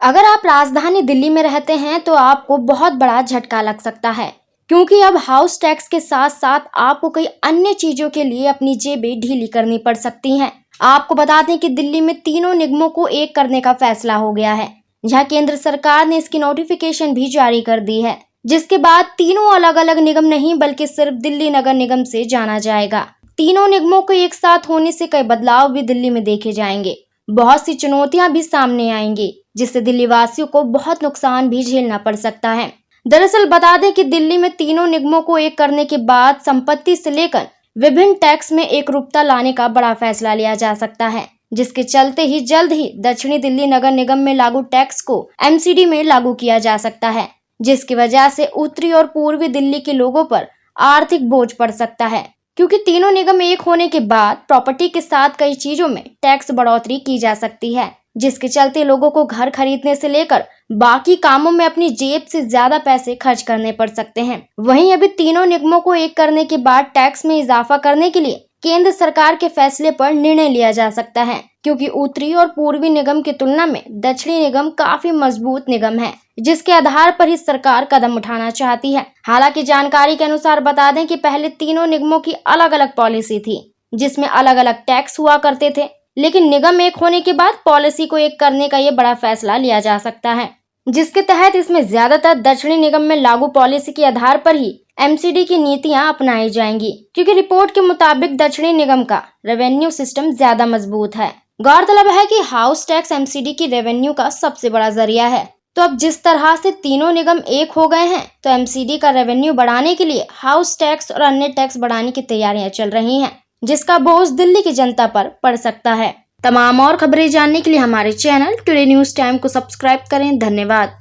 अगर आप राजधानी दिल्ली में रहते हैं तो आपको बहुत बड़ा झटका लग सकता है, क्योंकि अब हाउस टैक्स के साथ साथ आपको कई अन्य चीजों के लिए अपनी जेबें ढीली करनी पड़ सकती हैं। आपको बता दें कि दिल्ली में तीनों निगमों को एक करने का फैसला हो गया है, जहां केंद्र सरकार ने इसकी नोटिफिकेशन भी जारी कर दी है, जिसके बाद तीनों अलग अलग निगम नहीं बल्कि सिर्फ दिल्ली नगर निगम से जाना जाएगा। तीनों निगमों को एक साथ होने से कई बदलाव भी दिल्ली में देखे जाएंगे। बहुत सी चुनौतियां भी सामने आएंगी, जिससे दिल्ली वासियों को बहुत नुकसान भी झेलना पड़ सकता है। दरअसल बता दें कि दिल्ली में तीनों निगमों को एक करने के बाद संपत्ति से लेकर विभिन्न टैक्स में एकरूपता लाने का बड़ा फैसला लिया जा सकता है, जिसके चलते ही जल्द ही दक्षिणी दिल्ली नगर निगम में लागू टैक्स को एमसीडी में लागू किया जा सकता है, जिसकी वजह से उत्तरी और पूर्वी दिल्ली के लोगों पर आर्थिक बोझ पड़ सकता है, क्योंकि तीनों निगम एक होने के बाद प्रॉपर्टी के साथ कई चीजों में टैक्स बढ़ोतरी की जा सकती है, जिसके चलते लोगों को घर खरीदने से लेकर बाकी कामों में अपनी जेब से ज्यादा पैसे खर्च करने पड़ सकते हैं। वहीं अभी तीनों निगमों को एक करने के बाद टैक्स में इजाफा करने के लिए केंद्र सरकार के फैसले पर निर्णय लिया जा सकता है, क्योंकि उत्तरी और पूर्वी निगम की तुलना में दक्षिणी निगम काफी मजबूत निगम है, जिसके आधार पर ही सरकार कदम उठाना चाहती है। हालांकि जानकारी के अनुसार बता दें कि पहले तीनों निगमों की अलग अलग पॉलिसी थी, जिसमें अलग अलग टैक्स हुआ करते थे, लेकिन निगम एक होने के बाद पॉलिसी को एक करने का ये बड़ा फैसला लिया जा सकता है, जिसके तहत इसमें ज्यादातर दक्षिणी निगम में लागू पॉलिसी के आधार पर ही एमसीडी की नीतियां अपनाई जाएंगी, क्योंकि रिपोर्ट के मुताबिक दक्षिणी निगम का रेवेन्यू सिस्टम ज्यादा मजबूत है। गौरतलब है कि हाउस टैक्स एमसीडी की रेवेन्यू का सबसे बड़ा जरिया है। तो अब जिस तरह से तीनों निगम एक हो गए हैं, तो एमसीडी का रेवेन्यू बढ़ाने के लिए हाउस टैक्स और अन्य टैक्स बढ़ाने की तैयारियां चल रही हैं, जिसका बोझ दिल्ली की जनता पर पड़ सकता है। तमाम और खबरें जानने के लिए हमारे चैनल टुडे न्यूज टाइम को सब्सक्राइब करें। धन्यवाद।